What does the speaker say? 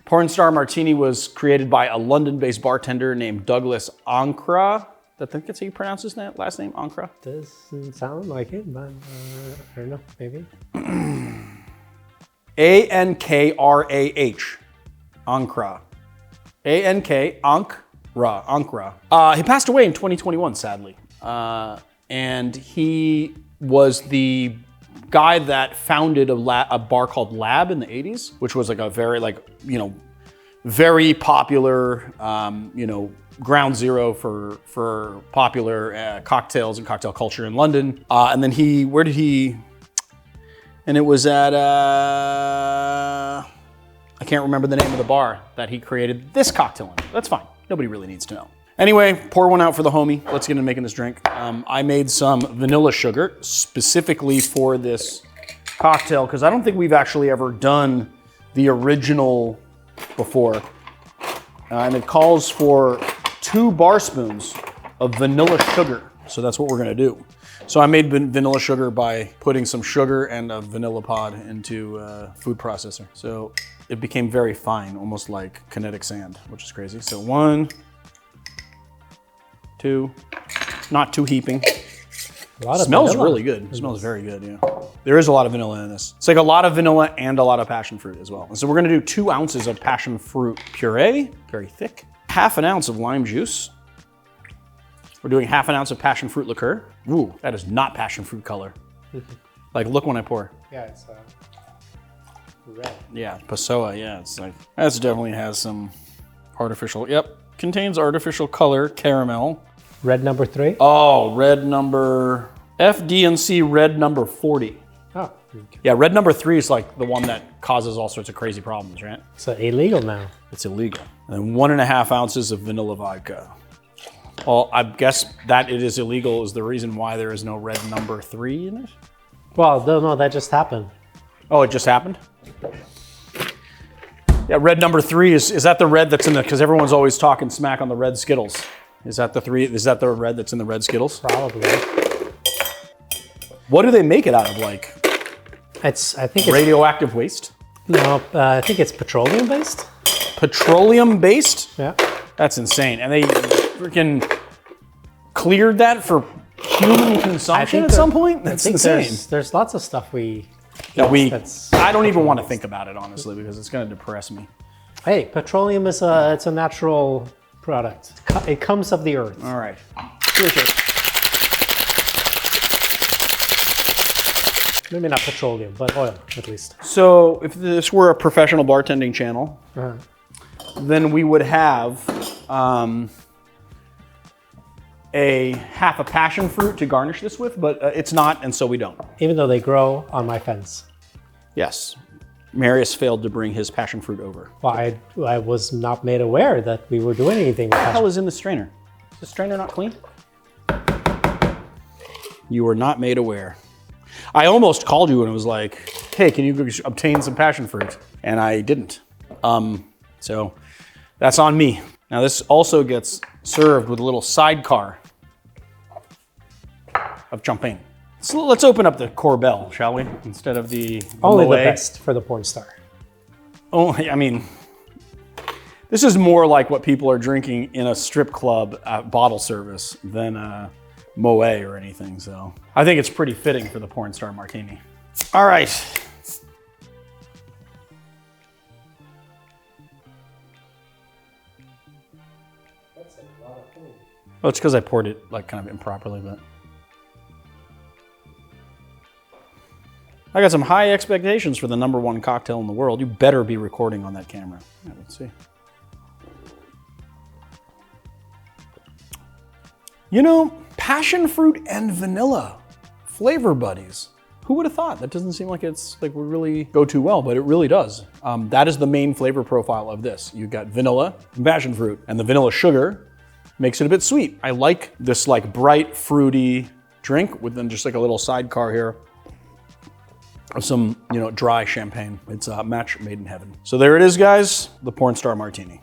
Porn Star Martini was created by a London-based bartender named Douglas Ankra. I think that's how you pronounce his last name, Ankra. Doesn't sound like it, but I don't know, maybe. A-N-K-R-A-H. Ankra. A-N-K, Ankra. He passed away in 2021, sadly. And he was the guy that founded a bar called Lab in the 80s, which was like a very very popular, ground zero for popular cocktails and cocktail culture in London. And then and it was at, I can't remember the name of the bar that he created this cocktail in. That's fine, nobody really needs to know. Anyway, pour one out for the homie. Let's get into making this drink. I made some vanilla sugar specifically for this cocktail because I don't think we've actually ever done the original before. And it calls for 2 bar spoons of vanilla sugar. So that's what we're gonna do. So I made vanilla sugar by putting some sugar and a vanilla pod into a food processor. So it became very fine, almost like kinetic sand, which is crazy. So 1, 2, not too heaping. Smells really good. It smells very good, yeah. There is a lot of vanilla in this. It's like a lot of vanilla and a lot of passion fruit as well. And so we're gonna do 2 ounces of passion fruit puree, very thick. Half an ounce of lime juice. We're doing half an ounce of passion fruit liqueur. Ooh, that is not passion fruit color. Like, look when I pour. Yeah, it's red. Yeah, Passoa, yeah. It's like, that definitely has some artificial, yep. Contains artificial color, caramel. Red number 3? Oh, red number, FD&C red number 40. Oh. Yeah, red number 3 is like the one that causes all sorts of crazy problems, right? So illegal now. It's illegal. And then 1.5 ounces of vanilla vodka. Well, I guess that it is illegal is the reason why there is no red number 3 in it? Well, no, that just happened. Oh, it just happened? Yeah, red number 3 is that the red that's in the, because everyone's always talking smack on the red Skittles. Is that the red that's in the red Skittles? Probably. What do they make it out of, like? I think it's radioactive waste? No, I think it's petroleum based. Petroleum based? Yeah. That's insane. And they freaking cleared that for human consumption at some point? That's insane. There's lots of stuff I don't even want to think about it, honestly, because it's going to depress me. Hey, petroleum is it's a natural product. It comes of the earth. All right. Maybe not petroleum, but oil, at least. So if this were a professional bartending channel, then we would have a half a passion fruit to garnish this with, but it's not, and so we don't. Even though they grow on my fence. Yes. Marius failed to bring his passion fruit over. Well, I was not made aware that we were doing anything with What the hell is in the strainer? Is the strainer not clean? You were not made aware. I almost called you and it was like, hey, can you go obtain some passion fruit? And I didn't. So that's on me. Now this also gets served with a little sidecar of champagne. So let's open up the Corbel, shall we? Instead of the only Moet. The best for the porn star. Only, I mean, this is more like what people are drinking in a strip club at bottle service than a Moet or anything. So I think it's pretty fitting for the porn star martini. All right. That's a lot of food. Well, it's because I poured it like kind of improperly, but. I got some high expectations for the #1 cocktail in the world. You better be recording on that camera. Yeah, let's see. You know, passion fruit and vanilla, flavor buddies. Who would have thought? That doesn't seem like it's like would really go too well, but it really does. That is the main flavor profile of this. You've got vanilla and passion fruit, and the vanilla sugar makes it a bit sweet. I like this like bright, fruity drink with then just like a little sidecar here of some, dry champagne. It's a match made in heaven. So there it is, guys, the porn star martini.